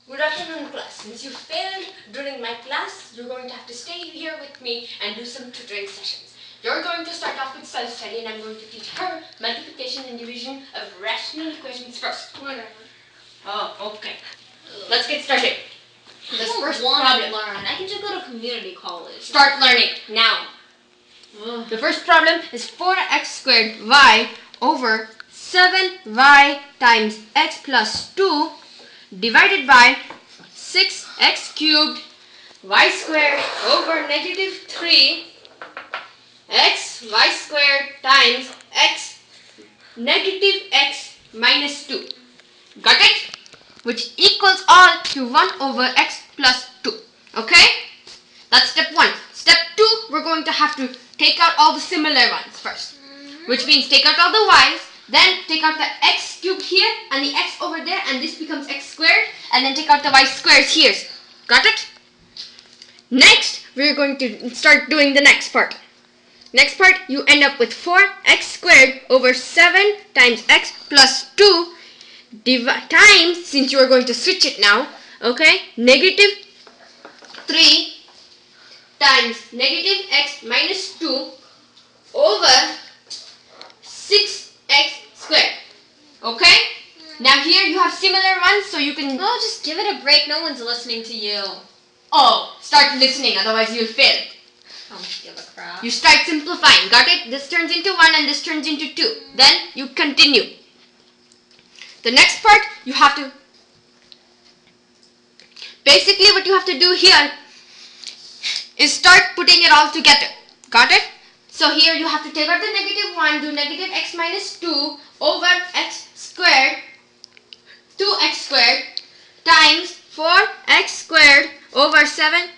Good afternoon, class. Since you failed during my class, you're going to have to stay here with me and do some tutoring sessions. You're going to start off with self-study, and I'm going to teach her multiplication and division of rational equations first. Whatever. Oh, okay. Let's get started. I don't want to learn. I can just go to community college. Start learning now. The first problem is 4x squared y over 7y times x plus 2 divided by 6x cubed y squared over negative 3 x y squared times x negative x minus 2. Got it? Which equals all to 1 over x plus 2. Okay? That's step 1. Step 2, we're going to have to take out all the similar ones first. Which means take out all the y's, then take out the x cubed here and the x over there, and this becomes x squared, and then take out the y squares here. Got it? Next, we're going to start doing the next part. Next part, you end up with 4x squared over 7 times x plus 2 times, since you are going to switch it now, okay, negative 3 times negative x minus 2 over 6x squared. Okay? Now here you have similar ones, so you can... Oh, just give it a break. No one's listening to you. Oh, start listening, otherwise you'll fail. I don't give a crap. You start simplifying. Got it? This turns into 1 and this turns into 2. Then you continue. The next part, you have to... Basically what you have to do here is start putting it all together. Got it? So here you have to take out the negative 1, do negative x minus 2 over x squared, 2x squared times 4x squared over 7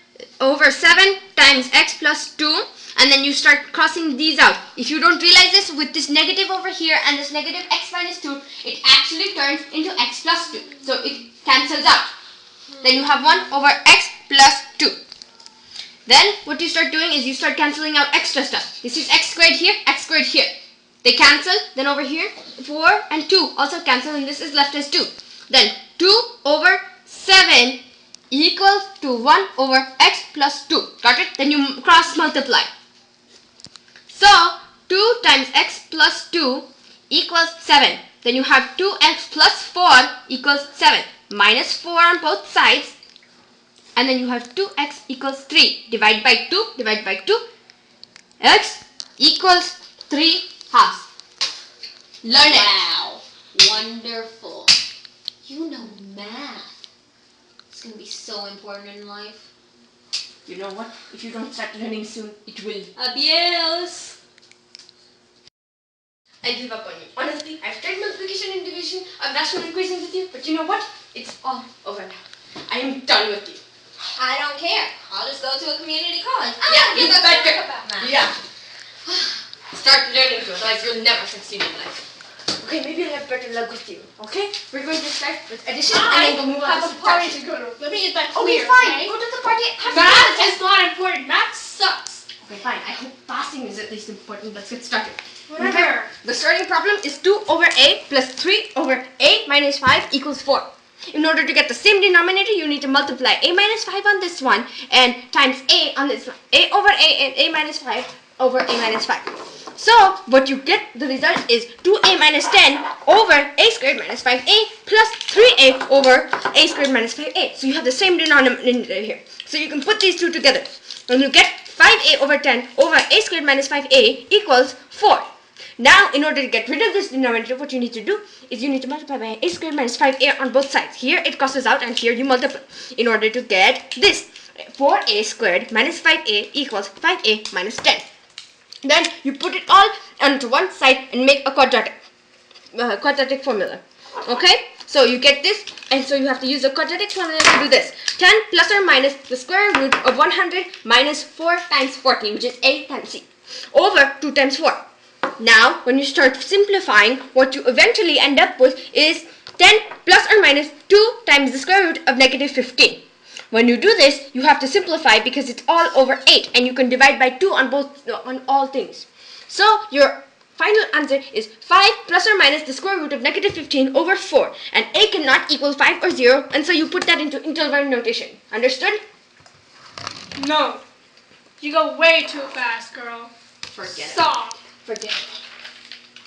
times x plus 2, and then you start crossing these out. If you don't realize this, with this negative over here and this negative x minus 2, it actually turns into x plus 2. So it cancels out. Then you have 1 over x plus 2. Then what you start doing is you start cancelling out extra stuff. This is x squared here, x squared here. They cancel. Then over here, 4 and 2 also cancel, and this is left as 2. Then 2 over 7 equals to 1 over x plus 2. Got it? Then you cross multiply. So 2 times x plus 2 equals 7. Then you have 2x plus 4 equals 7. Minus 4 on both sides. And then you have 2x equals 3. Divide by 2, divide by 2. X equals 3 halves. Learn it. Wow. Wonderful. You know math. It's going to be so important in life. You know what? If you don't start learning soon, it will. Adios. I give up on you. Honestly, I've tried multiplication and division of rational equations with you, but you know what? It's all over now. I am done with you. I don't care. I'll just go to a community college. You give a better. crap about math. Yeah. Start learning, otherwise you'll never succeed in life. Okay, maybe I'll have better luck with you. Okay? We're going to start with addition and then we'll move on to have a party subtraction. to go to. Let me get that Okay, clear. fine. Okay? Go to the party. Have Math fun. is not important. Math sucks. Okay, fine. I hope passing is at least important. Let's get started. Whatever. Okay. The starting problem is 2 over a plus 3 over a minus 5 equals 4. In order to get the same denominator, you need to multiply a minus 5 on this one and times a on this one. A over a and a minus 5 over a minus 5. So, what you get, the result is 2a minus 10 over a squared minus 5a plus 3a over a squared minus 5a. So, you have the same denominator here. So, you can put these two together. And you get 5a over 10 over a squared minus 5a equals 4. Now, in order to get rid of this denominator, what you need to do is you need to multiply by a squared minus 5a on both sides. Here it crosses out and here you multiply in order to get this. 4a squared minus 5a equals 5a minus 10. Then you put it all onto one side and make a quadratic formula. Okay? So you get this, and so you have to use the quadratic formula to do this. 10 plus or minus the square root of 100 minus 4 times 40, which is a times c, over 2 times 4. Now, when you start simplifying, what you eventually end up with is 10 plus or minus 2 times the square root of negative 15. When you do this, you have to simplify because it's all over 8, and you can divide by 2 on all things. So your final answer is 5 plus or minus the square root of negative 15 over 4. And a cannot equal 5 or 0, and so you put that into interval notation. Understood? No. You go way too fast, girl. Forget Stop. it. Forget it.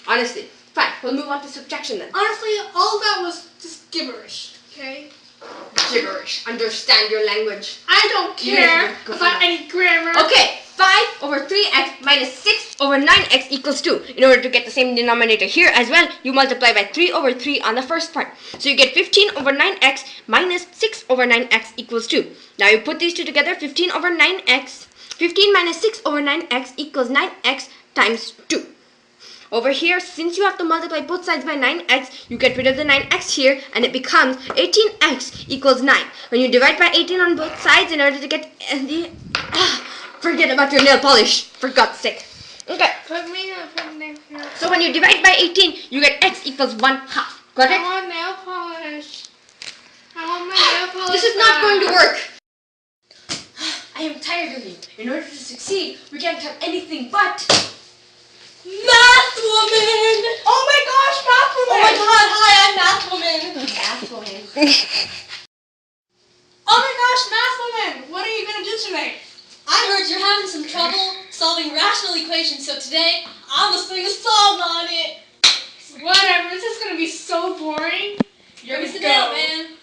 Honestly. Fine, we'll move on to subtraction then. Honestly, all that was just gibberish, okay? Gibberish. Understand your language. I don't care about any grammar. Okay, 5 over 3x minus 6 over 9x equals 2. In order to get the same denominator here as well, you multiply by 3 over 3 on the first part. So you get 15 over 9x minus 6 over 9x equals 2. Now you put these two together, 15 over 9x. 15 minus 6 over 9x equals 9x times 2. Over here, since you have to multiply both sides by 9x, you get rid of the 9x here, and it becomes 18x equals 9. When you divide by 18 on both sides in order to get the... forget about your nail polish, for God's sake. Okay. Put me up in there. So when you divide by 18, you get x equals 1/2. Got I it? want nail polish. I want my nail polish. This is not going to back. work. I am tired of you. In order to succeed, we can't have anything but... Math woman! Oh my gosh, math woman! Oh my god, hi, I'm Math woman! Math woman. Oh my gosh, math woman! What are you gonna do tonight? I heard you're having some trouble solving rational equations, so today I'm gonna sing a song on it. Whatever, this is gonna be so boring. Here we sit down, man.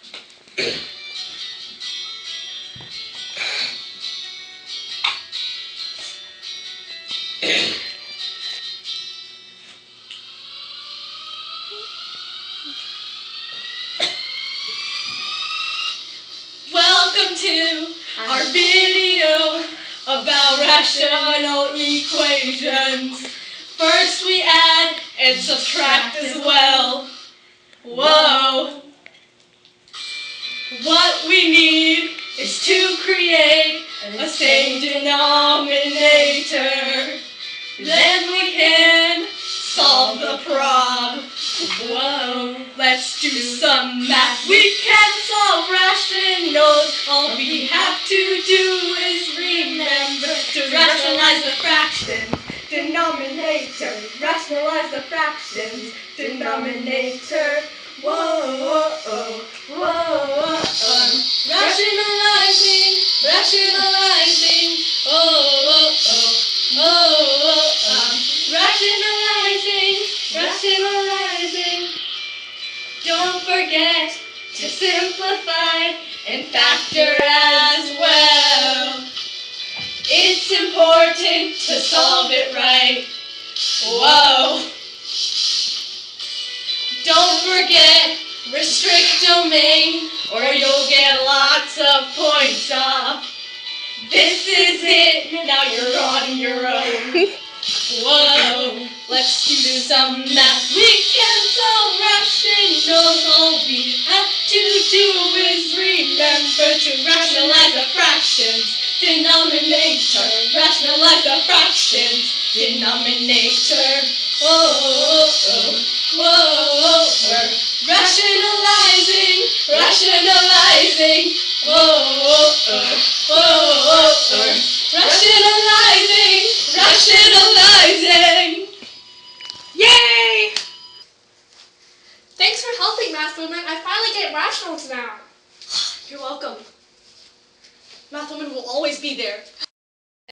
Welcome to our video about rational equations. First we add and subtract as well. Whoa! What we need is to create a same denominator. Then we can solve the problem. Whoa, let's do some math. We can solve rationals. All we have to do is remember to rationalize the fractions. Denominator, rationalize the fractions. Denominator. Whoa, rationalizing, rationalizing. Rationalizing, rationalizing. Don't forget to simplify and factor as well. It's important to solve it right. Whoa. Don't forget, restrict domain, or you'll get lots of points off. This is it, now you're on your own. Whoa, let's do some math. We can solve rationals. All we have to do is remember to rationalize the fractions. Denominator, rationalize the fractions. Denominator. Rationalizing, rationalizing. Rationalizing, rationalizing. Yay! Thanks for helping, math woman. I finally get rationals now. You're welcome. Math woman will always be there.